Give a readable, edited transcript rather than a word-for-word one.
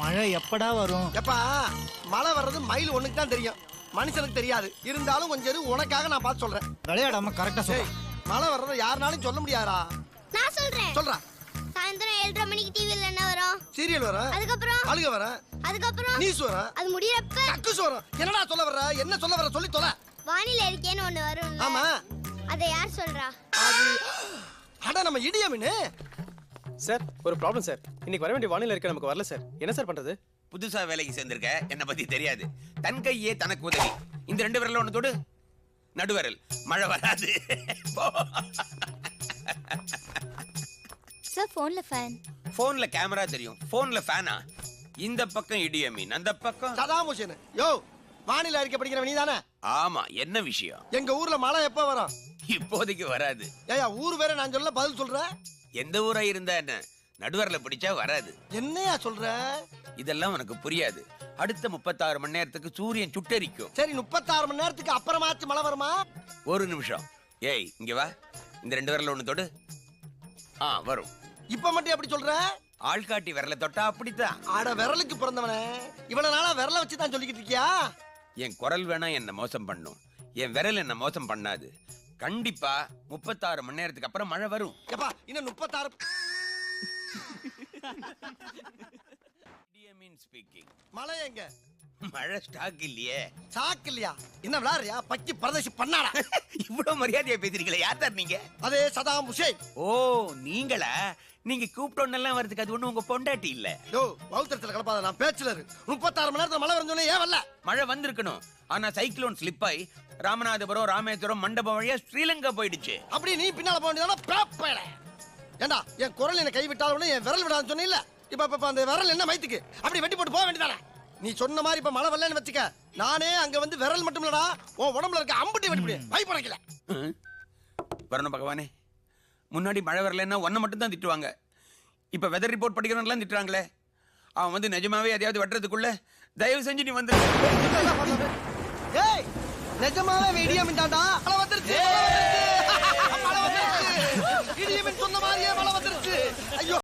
மழை எப்படா வரும்? எப்பா மழை வர்றது மயில் ஒண்ணுக்கு தான் தெரியும், மனுஷனுக்கு தெரியாது. இருந்தாலும் கொஞ்சம் இரு, உனக்காக நான் பார்த்து சொல்றேன். விளையாடாம கரெக்டா ஏய், மழை வர்றத யாருனாலும் சொல்ல முடியாதா? நான் சொல்றேன். சொல்றா. சாயந்தரம் 7:30 மணிக்கு டிவில என்ன வரும்? சீரியல் வரும். அதுக்கப்புறம் அழுக வர. அதுக்கப்புறம் நியூஸ் வரும். அது முடியறப்ப கக்குஸ் வரும். என்னடா சொல்ல வர்ற? என்ன சொல்ல வர்ற சொல்லி தொலை. வானிலை அறிக்கைன்னு ஒண்ணு வரும். ஆமா. அதை யார் சொல்றா? அது அட நம்ம இடியமின்னு. சார் ஒரு ப்ராப்ளம் சார். இன்னைக்கு வர வேண்டிய வானிலை இருக்க நமக்கு வரல சார். என்ன சார் பண்றது? புதுசா வேலைக்கு சேர்ந்திருக்க, என்ன பத்தி தெரியாது. தன் கையே தனக்கு உதவி. இந்த 2 விரல்ல ஒண்ணு தொடு, நடுவரல். மழை வராது. சார் போன்ல ஃபேன். போன்ல கேமரா தெரியும், போன்ல ஃபேனா? இந்த பக்கம் இடியமீன், அந்த பக்கம் சதாம் ஹுசேன். யோ, வானிலை அறிக்கை படிக்கிறவன் நீ தானே? ஆமா. என்ன விஷயம்? எங்க ஊர்ல மழை எப்ப வரும்? இப்போதைக்கு வராது. ஏயா ஊர் வேற நான் சொல்ல பதில் சொல்ற. எந்த ஊரா இருந்தா என்ன, நடுவரல பிடிச்சா வராது. என்னையா சொல்ற? இதெல்லாம் உனக்கு புரியாது. அடுத்த 36 மணி நேரத்துக்கு சூரியன் சுட்டரிக்கும். சரி 36 மணி நேரத்துக்கு அப்புறமாச்சு மழை வருமா? ஒரு நிமிஷம். ஏய் இங்க வா, இந்த 2 விரல்ல ஒண்ணு தொடு. வரும். இப்ப மட்டும் எப்படி சொல்ற? ஆள்காட்டி விரல தொட்டா அப்படித்தான். ஆட விரலுக்கு பிறந்தவனே, இவ்வளவு நாளா விரல வச்சு தான் சொல்லிக்கிட்டு இருக்கியா? என் குரல் வேணா என்ன மோசம் பண்ணும், என் விரல் என்ன மோசம் பண்ணாது. கண்டிப்பா 36 மணி நேரத்துக்கு அப்புறம் மழை வரும். எப்பா இன்னும் 36. ஸ்பீக்கிங். மழை எங்க? மழை ஸ்டாக் இல்லையே. சாக்கு இல்லையா? என்ன விளையாடுறியா? பக்கி பரதேசி பண்ணாடா. இவ்வளவு மரியாதையா பேசுறீங்களே, யார் சார் நீங்க? அதே சதாம் ஹுசேன். ஓ நீங்களா? நீங்க கூப்பிட்டோன்னெல்லாம் வரதுக்கு அது ஒண்ணு உங்க பொண்டாட்டி இல்ல. யோ வவுத்தரத்துல கலப்பாத, நான் பேச்சுலர். 36 மணி நேரத்துல மழை வரும்னு ஏன் வரல? மழை வந்திருக்கணும், ஆனா சைக்ளோன் ஸ்லிப் ஆகி ராமநாதபுரம், ராமேஸ்வரம், மண்டபம் வழியா ஸ்ரீலங்கா போயிடுச்சு. அப்படி நீ பின்னால போக வேண்டியதான பிராப்பேல. ஏண்டா என் குரல் என்ன கை விட்டாலும் என் விரல் விடாதுன்னு சொன்னீல்ல, இப்ப அந்த விரல் என்ன மைத்துக்கு? அப்படி வெட்டி போட்டு போக வேண்டியதானே? நீ சொன்ன மாதிரி இப்ப மழை வரலன்னு வச்சுக்க, நானே அங்க வந்து விரல் மட்டும் இல்லடா, உன் உடம்புல இருக்க அம்புட்டி வெட்டி போடு. பயப்படல. வரணும் பகவானே. முன்னாடி மழை வரலன்னா ஒன்ன மட்டும் தான் திட்டுவாங்க, இப்ப வெதர் ரிப்போர்ட் படிக்கிறவன்லாம் திட்டுறாங்களே. அவன் வந்து நிஜமாவே எதையாவது வெட்டுறதுக்குள்ள தயவு செஞ்சு நீ வந்து. ஏய் நிஜமாவே இடியமின்டாடா. மழை வந்துருச்சு. மழை வந்துருச்சு. இடியமின் சொன்ன மாதிரியே மழை வந்துருச்சு.